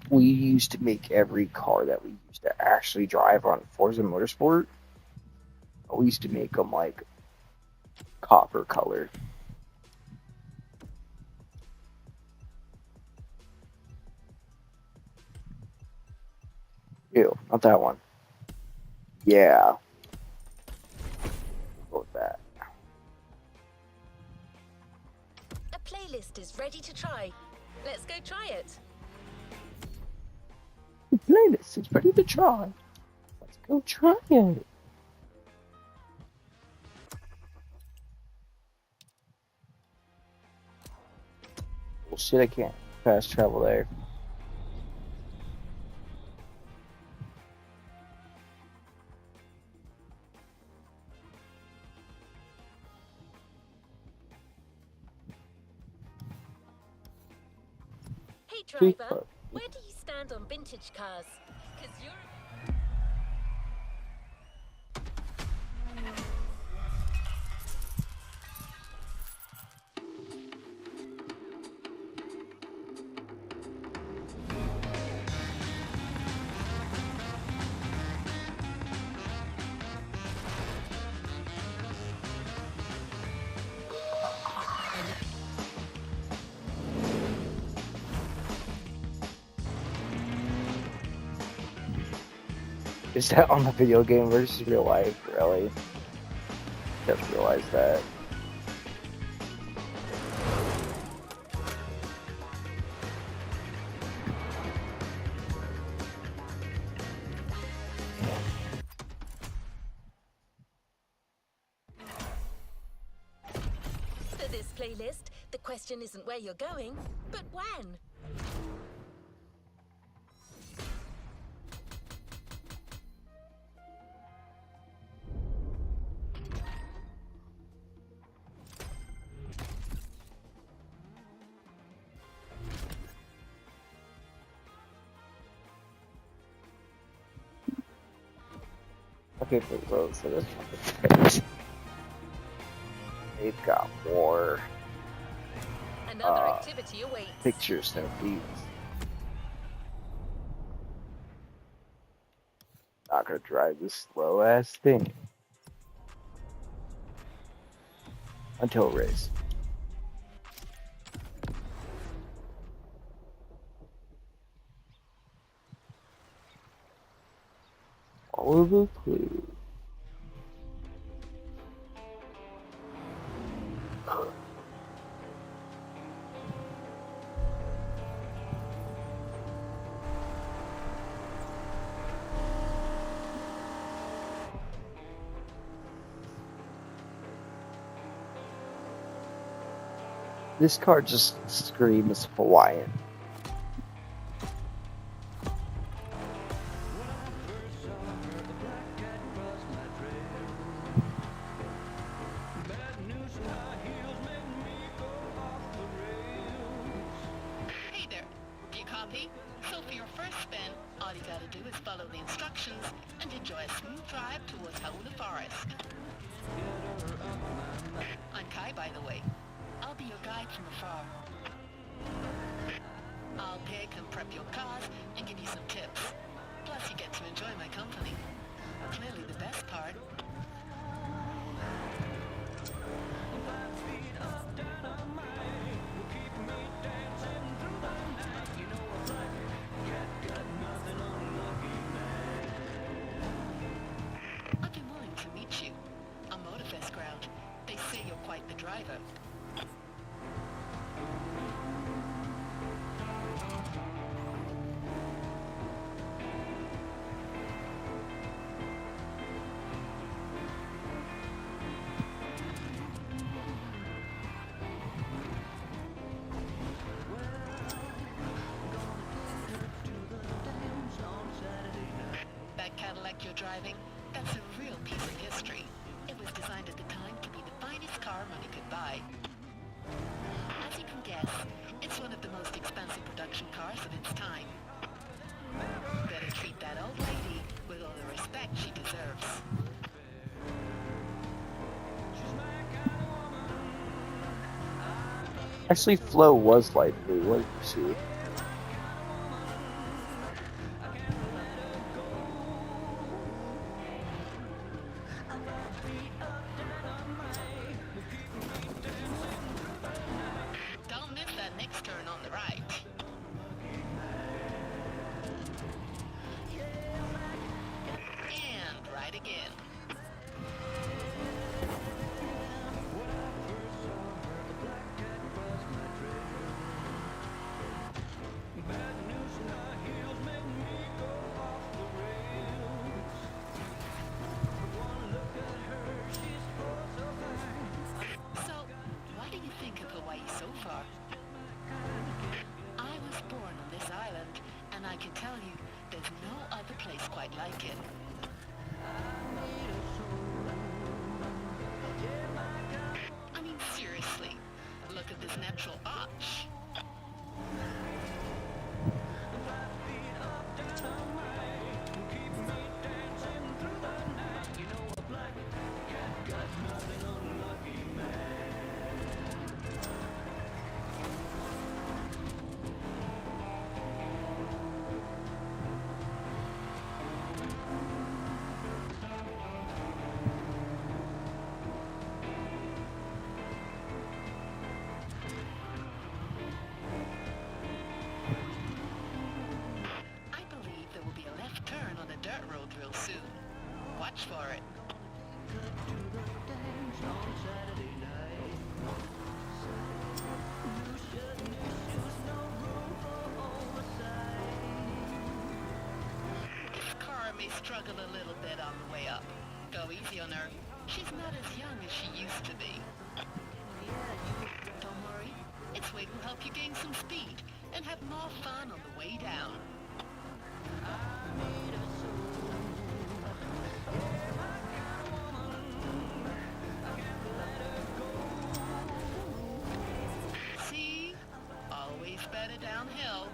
we used to make every car that we used to actually drive on Forza Motorsport. We used to make them like copper color. Ew, not that one. Yeah. Go with that. A playlist is ready to try. Let's go try it. The playlist is ready to try. Let's go try it. Well, shit, I can't fast travel there. Hey driver, where do you stand on vintage cars? 'Cause you're... Is that on the video game versus real life? Really? Just realized that. For this playlist, the question isn't where you're going, but when. Okay, so this one. They've got more Another activity awaits. pictures than these. Not gonna drive this slow ass thing until race. Follow the clue. This car just screams Hawaiian. Hey there, do you copy? So for your first spin, all you gotta do is follow the instructions and enjoy a smooth drive towards home in the forest. I'm Kai, by the way. I'll be your guide from afar. I'll pick and prep your cars and give you some tips. Plus you get to enjoy my company. Clearly the best part. I've been willing to meet you. On Motorfest ground. They say you're quite the driver. That Cadillac you're driving, that's a real piece of history. It was designed at the time to be the finest car money could buy. As you can guess, it's one of the most expensive production cars of its time. Better treat that old lady with all the respect she deserves. Actually, Flo was light blue, wasn't she? Don't miss that next turn on the right. And right again. So, what do you think of Hawaii so far? I was born on this island, and I can tell you, there's no other place quite like it. I mean, seriously, look at this natural arch. I believe there will be a left turn on the dirt road real soon. Watch for it. This car may struggle a little bit on the way up. Go easy on her. She's not as young as she used to be. Don't worry. Its weight will help you gain some speed and have more fun on the way down. See? Always better downhill.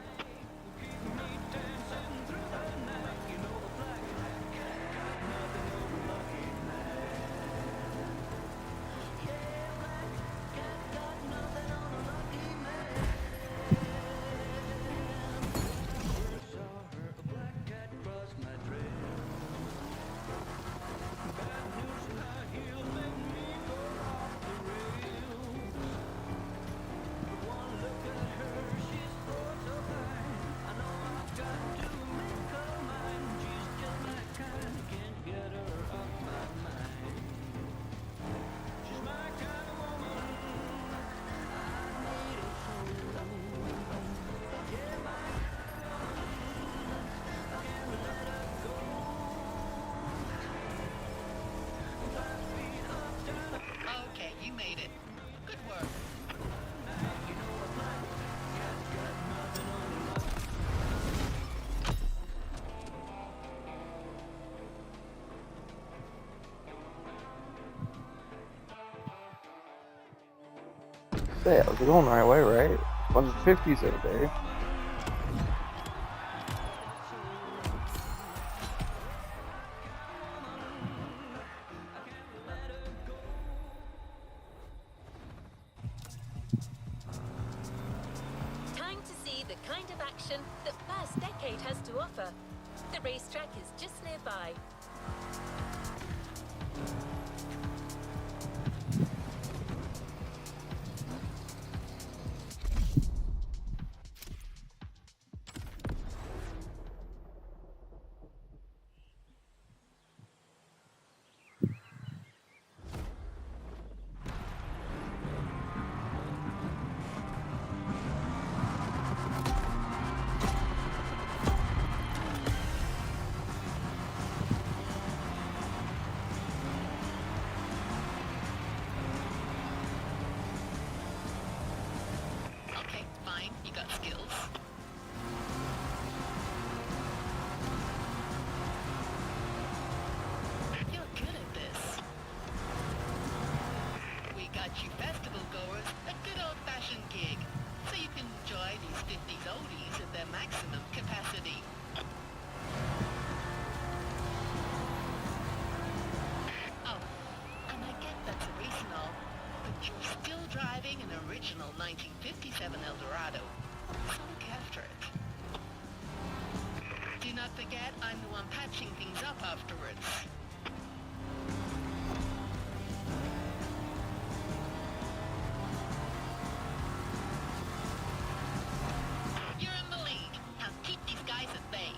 Say, I was going the right way, right? Bunch of 50s over there. Time to see the kind of action that First Decade has to offer. The racetrack is just nearby. Okay, fine, you got skills. You're good at this. We got you festival goers a good old-fashioned gig, so you can enjoy these 50s oldies at their maximum capacity. Oh, and I get that's a race and all, but you're still driving an original 1957 Eldorado. So look after it. Do not forget, I'm the one patching things up afterwards. You're in the lead. Now keep these guys at bay.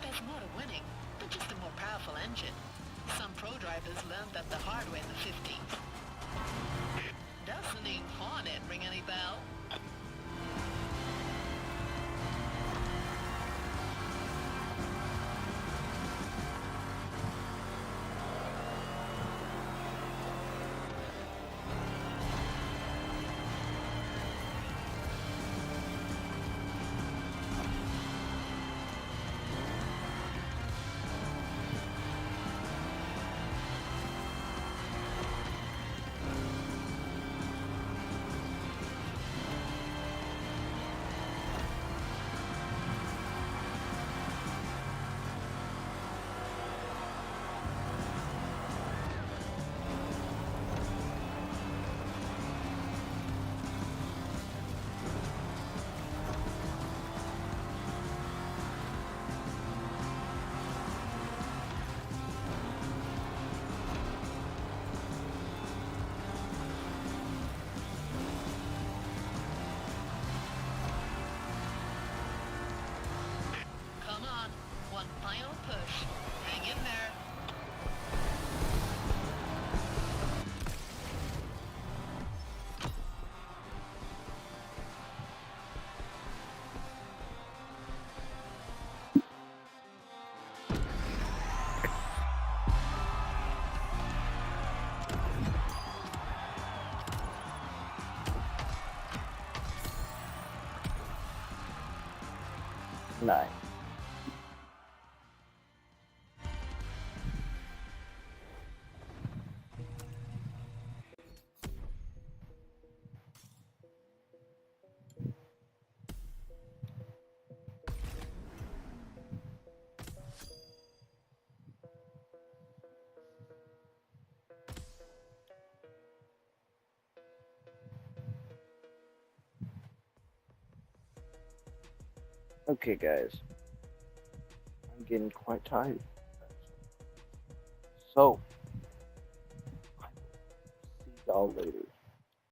There's more to winning, but just a more powerful engine. Some pro drivers learned that the hard way in the 50s. Doesn't even Hornet ring any bell? Come on, one final push. Hang in there. Nice. Okay, guys. I'm getting quite tired. So, I will see y'all later.